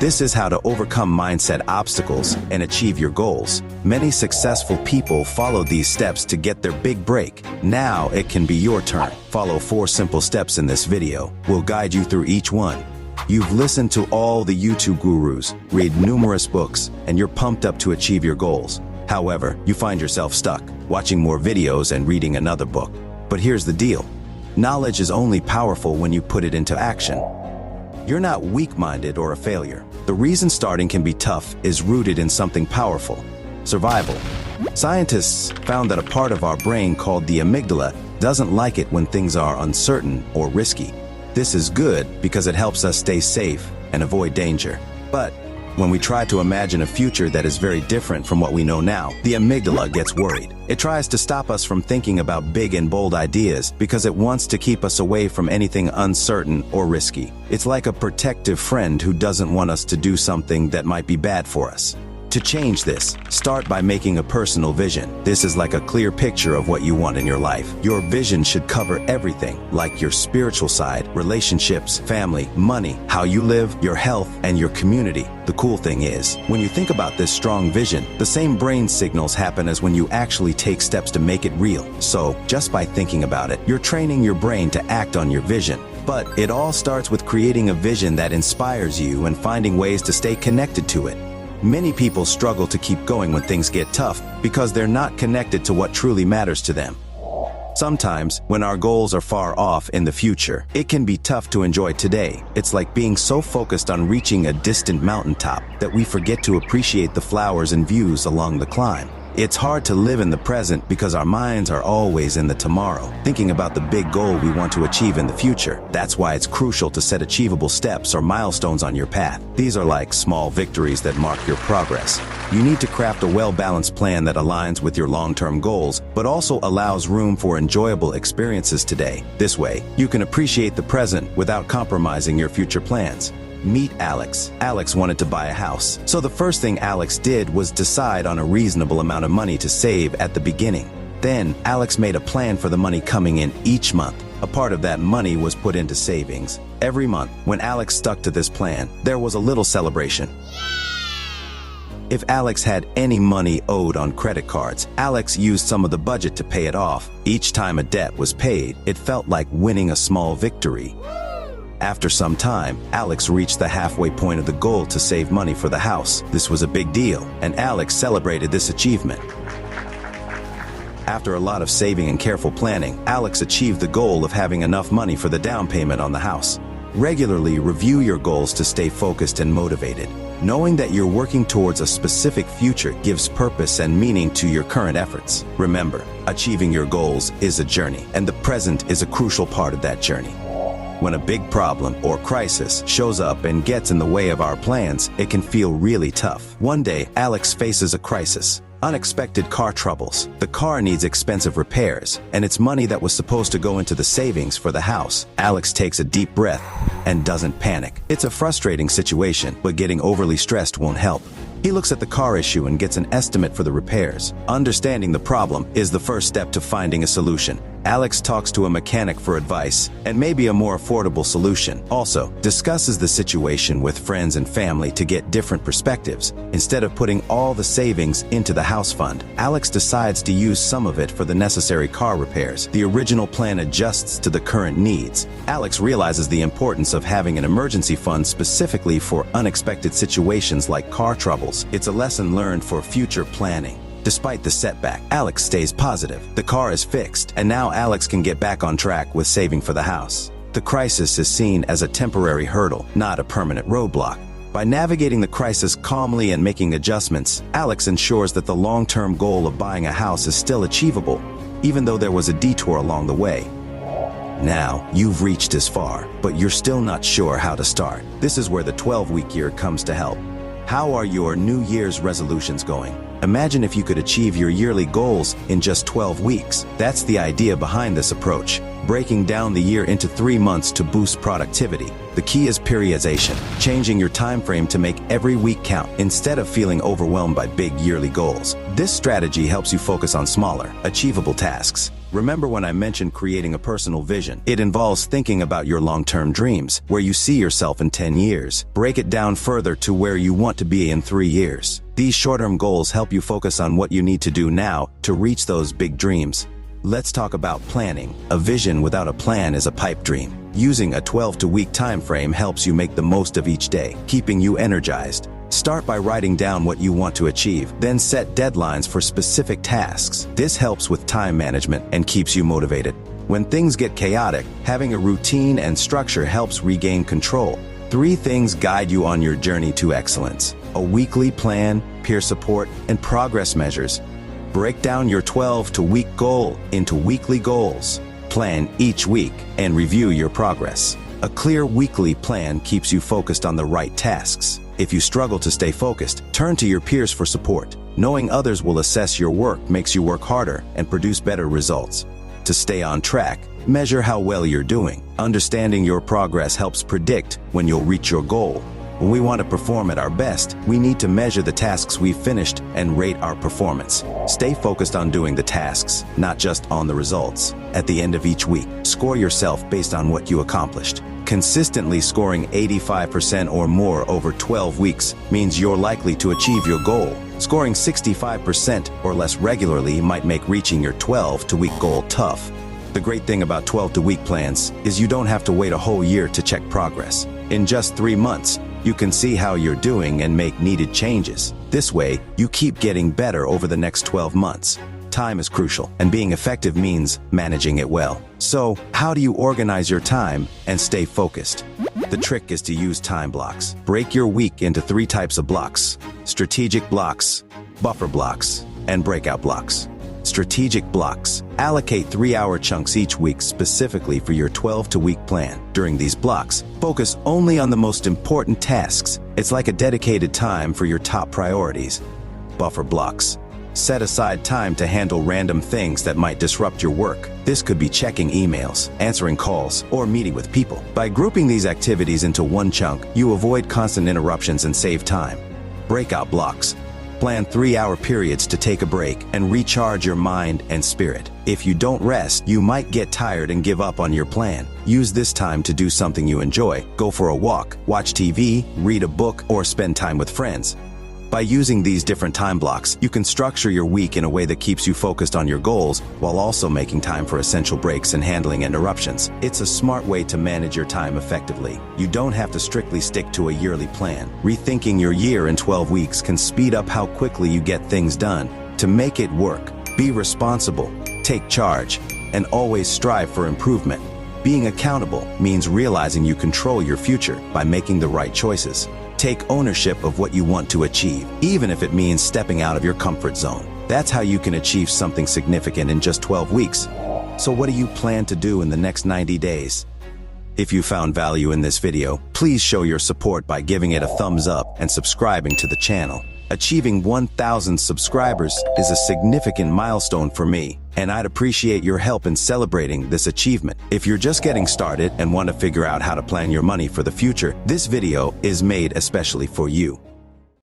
This is how to overcome mindset obstacles and achieve your goals. Many successful people followed these steps to get their big break. Now it can be your turn. Follow 4 simple steps in this video. We'll guide you through each one. You've listened to all the YouTube gurus, read numerous books, and you're pumped up to achieve your goals. However, you find yourself stuck, watching more videos and reading another book. But here's the deal. Knowledge is only powerful when you put it into action. You're not weak-minded or a failure. The reason starting can be tough is rooted in something powerful: survival. Scientists found that a part of our brain called the amygdala doesn't like it when things are uncertain or risky. This is good because it helps us stay safe and avoid danger. But when we try to imagine a future that is very different from what we know now, the amygdala gets worried. It tries to stop us from thinking about big and bold ideas because it wants to keep us away from anything uncertain or risky. It's like a protective friend who doesn't want us to do something that might be bad for us. To change this, start by making a personal vision. This is like a clear picture of what you want in your life. Your vision should cover everything, like your spiritual side, relationships, family, money, how you live, your health, and your community. The cool thing is, when you think about this strong vision, the same brain signals happen as when you actually take steps to make it real. So, just by thinking about it, you're training your brain to act on your vision. But it all starts with creating a vision that inspires you and finding ways to stay connected to it. Many people struggle to keep going when things get tough because they're not connected to what truly matters to them. Sometimes, when our goals are far off in the future, it can be tough to enjoy today. It's like being so focused on reaching a distant mountaintop that we forget to appreciate the flowers and views along the climb. It's hard to live in the present because our minds are always in the tomorrow, thinking about the big goal we want to achieve in the future. That's why it's crucial to set achievable steps or milestones on your path. These are like small victories that mark your progress. You need to craft a well-balanced plan that aligns with your long-term goals, but also allows room for enjoyable experiences today. This way, you can appreciate the present without compromising your future plans. Meet Alex. Alex wanted to buy a house. So the first thing Alex did was decide on a reasonable amount of money to save at the beginning. Then, Alex made a plan for the money coming in each month. A part of that money was put into savings. Every month, when Alex stuck to this plan, there was a little celebration. If Alex had any money owed on credit cards, Alex used some of the budget to pay it off. Each time a debt was paid, it felt like winning a small victory. After some time, Alex reached the halfway point of the goal to save money for the house. This was a big deal, and Alex celebrated this achievement. After a lot of saving and careful planning, Alex achieved the goal of having enough money for the down payment on the house. Regularly review your goals to stay focused and motivated. Knowing that you're working towards a specific future gives purpose and meaning to your current efforts. Remember, achieving your goals is a journey, and the present is a crucial part of that journey. When a big problem or crisis shows up and gets in the way of our plans, it can feel really tough. One day, Alex faces a crisis. Unexpected car troubles. The car needs expensive repairs, and it's money that was supposed to go into the savings for the house. Alex takes a deep breath and doesn't panic. It's a frustrating situation, but getting overly stressed won't help. He looks at the car issue and gets an estimate for the repairs. Understanding the problem is the first step to finding a solution. Alex talks to a mechanic for advice and maybe a more affordable solution. Also, discusses the situation with friends and family to get different perspectives. Instead of putting all the savings into the house fund, Alex decides to use some of it for the necessary car repairs. The original plan adjusts to the current needs. Alex realizes the importance of having an emergency fund specifically for unexpected situations like car troubles. It's a lesson learned for future planning. Despite the setback, Alex stays positive. The car is fixed, and now Alex can get back on track with saving for the house. The crisis is seen as a temporary hurdle, not a permanent roadblock. By navigating the crisis calmly and making adjustments, Alex ensures that the long-term goal of buying a house is still achievable, even though there was a detour along the way. Now, you've reached this far, but you're still not sure how to start. This is where the 12-week year comes to help. How are your New Year's resolutions going? Imagine if you could achieve your yearly goals in just 12 weeks. That's the idea behind this approach. breaking down the year into 3 months to boost productivity. The key is periodization, changing your time frame to make every week count instead of feeling overwhelmed by big yearly goals. This strategy helps you focus on smaller, achievable tasks. Remember when I mentioned creating a personal vision? It involves thinking about your long-term dreams, where you see yourself in 10 years. Break it down further to where you want to be in 3 years. These short-term goals help you focus on what you need to do now to reach those big dreams. Let's talk about planning. A vision without a plan is a pipe dream. Using a 12-week time frame helps you make the most of each day, keeping you energized. Start by writing down what you want to achieve, then set deadlines for specific tasks. This helps with time management and keeps you motivated. When things get chaotic, having a routine and structure helps regain control. 3 things guide you on your journey to excellence: a weekly plan, peer support, and progress measures. Break down your 12-week goal into weekly goals. Plan each week and review your progress. A clear weekly plan keeps you focused on the right tasks. If you struggle to stay focused, turn to your peers for support. Knowing others will assess your work makes you work harder and produce better results. To stay on track, measure how well you're doing. Understanding your progress helps predict when you'll reach your goal. When we want to perform at our best, we need to measure the tasks we've finished and rate our performance. Stay focused on doing the tasks, not just on the results. At the end of each week, score yourself based on what you accomplished. Consistently scoring 85% or more over 12 weeks means you're likely to achieve your goal. Scoring 65% or less regularly might make reaching your 12-week goal tough. The great thing about 12-week plans is you don't have to wait a whole year to check progress. In just 3 months, you can see how you're doing and make needed changes. This way, you keep getting better over the next 12 months. Time is crucial, and being effective means managing it well. So, how do you organize your time and stay focused? The trick is to use time blocks. Break your week into 3 types of blocks: strategic blocks, buffer blocks, and breakout blocks. Strategic blocks. Allocate 3-hour chunks each week specifically for your 12-week plan. During these blocks, focus only on the most important tasks. It's like a dedicated time for your top priorities. Buffer blocks. Set aside time to handle random things that might disrupt your work. This could be checking emails, answering calls, or meeting with people. By grouping these activities into one chunk, you avoid constant interruptions and save time. Breakout blocks. Plan 3-hour periods to take a break and recharge your mind and spirit. If you don't rest, you might get tired and give up on your plan. Use this time to do something you enjoy. Go for a walk, watch TV, read a book, or spend time with friends. By using these different time blocks, you can structure your week in a way that keeps you focused on your goals while also making time for essential breaks and handling interruptions. It's a smart way to manage your time effectively. You don't have to strictly stick to a yearly plan. Rethinking your year in 12 weeks can speed up how quickly you get things done. To make it work, be responsible, take charge, and always strive for improvement. Being accountable means realizing you control your future by making the right choices. Take ownership of what you want to achieve, even if it means stepping out of your comfort zone. That's how you can achieve something significant in just 12 weeks. So what do you plan to do in the next 90 days? If you found value in this video, please show your support by giving it a thumbs up and subscribing to the channel. Achieving 1,000 subscribers is a significant milestone for me, and I'd appreciate your help in celebrating this achievement. If you're just getting started and want to figure out how to plan your money for the future, this video is made especially for you.